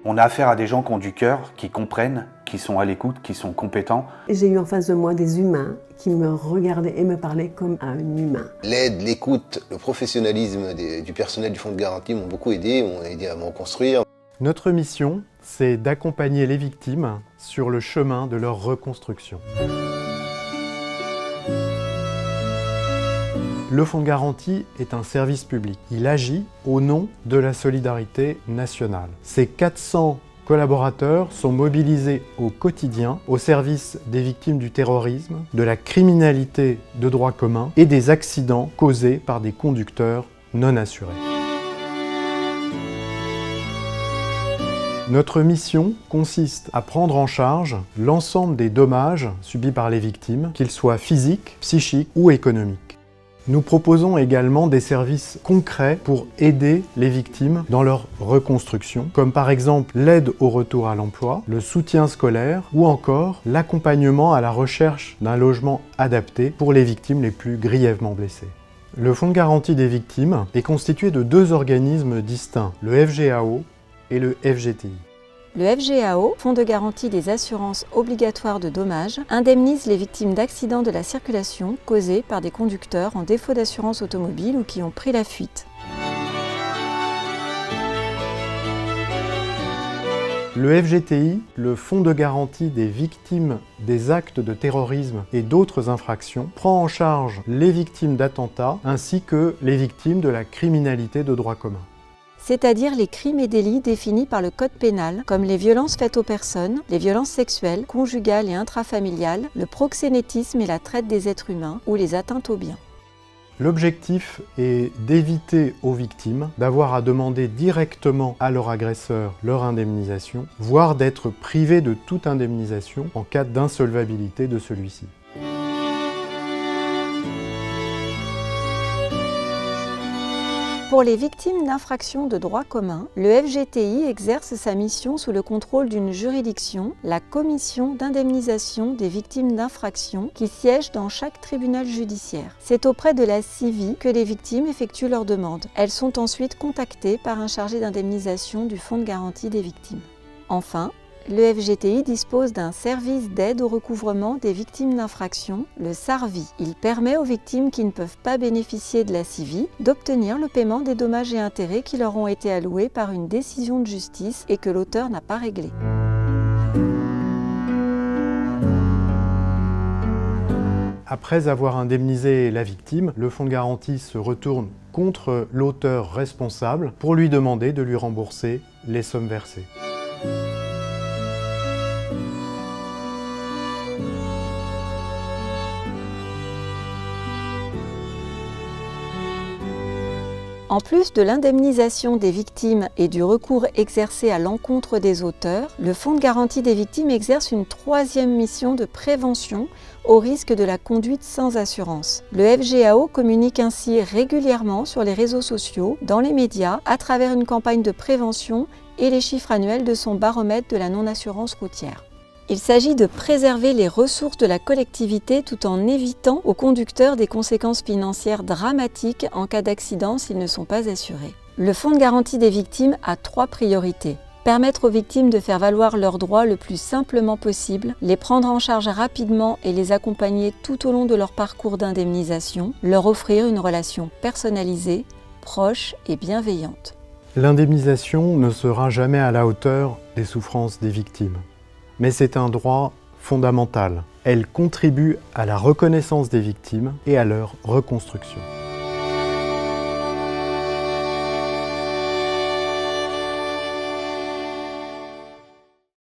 On a affaire à des gens qui ont du cœur, qui comprennent, qui sont à l'écoute, qui sont compétents. J'ai eu en face de moi des humains qui me regardaient et me parlaient comme à un humain. L'aide, l'écoute, le professionnalisme du personnel du fonds de garantie m'ont beaucoup aidé, m'ont aidé à me reconstruire. Notre mission, c'est d'accompagner les victimes sur le chemin de leur reconstruction. Le fonds de garantie est un service public. Il agit au nom de la solidarité nationale. Ces 400 collaborateurs sont mobilisés au quotidien au service des victimes du terrorisme, de la criminalité de droit commun et des accidents causés par des conducteurs non assurés. Notre mission consiste à prendre en charge l'ensemble des dommages subis par les victimes, qu'ils soient physiques, psychiques ou économiques. Nous proposons également des services concrets pour aider les victimes dans leur reconstruction, comme par exemple l'aide au retour à l'emploi, le soutien scolaire ou encore l'accompagnement à la recherche d'un logement adapté pour les victimes les plus grièvement blessées. Le fonds de garantie des victimes est constitué de 2 organismes distincts, le FGAO et le FGTI. Le FGAO, Fonds de garantie des assurances obligatoires de dommages, indemnise les victimes d'accidents de la circulation causés par des conducteurs en défaut d'assurance automobile ou qui ont pris la fuite. Le FGTI, le Fonds de garantie des victimes des actes de terrorisme et d'autres infractions, prend en charge les victimes d'attentats ainsi que les victimes de la criminalité de droit commun. C'est-à-dire les crimes et délits définis par le Code pénal, comme les violences faites aux personnes, les violences sexuelles, conjugales et intrafamiliales, le proxénétisme et la traite des êtres humains ou les atteintes aux biens. L'objectif est d'éviter aux victimes d'avoir à demander directement à leur agresseur leur indemnisation, voire d'être privées de toute indemnisation en cas d'insolvabilité de celui-ci. Pour les victimes d'infractions de droit commun, le FGTI exerce sa mission sous le contrôle d'une juridiction, la Commission d'indemnisation des victimes d'infractions, qui siège dans chaque tribunal judiciaire. C'est auprès de la CIVI que les victimes effectuent leurs demandes. Elles sont ensuite contactées par un chargé d'indemnisation du Fonds de garantie des victimes. Enfin, le FGTI dispose d'un service d'aide au recouvrement des victimes d'infractions, le SARVI. Il permet aux victimes qui ne peuvent pas bénéficier de la CIVI d'obtenir le paiement des dommages et intérêts qui leur ont été alloués par une décision de justice et que l'auteur n'a pas réglé. Après avoir indemnisé la victime, le fonds de garantie se retourne contre l'auteur responsable pour lui demander de lui rembourser les sommes versées. En plus de l'indemnisation des victimes et du recours exercé à l'encontre des auteurs, le Fonds de garantie des victimes exerce une 3e mission de prévention au risque de la conduite sans assurance. Le FGAO communique ainsi régulièrement sur les réseaux sociaux, dans les médias, à travers une campagne de prévention et les chiffres annuels de son baromètre de la non-assurance routière. Il s'agit de préserver les ressources de la collectivité tout en évitant aux conducteurs des conséquences financières dramatiques en cas d'accident s'ils ne sont pas assurés. Le Fonds de garantie des victimes a 3 priorités. Permettre aux victimes de faire valoir leurs droits le plus simplement possible, les prendre en charge rapidement et les accompagner tout au long de leur parcours d'indemnisation, leur offrir une relation personnalisée, proche et bienveillante. L'indemnisation ne sera jamais à la hauteur des souffrances des victimes. Mais c'est un droit fondamental. Elle contribue à la reconnaissance des victimes et à leur reconstruction.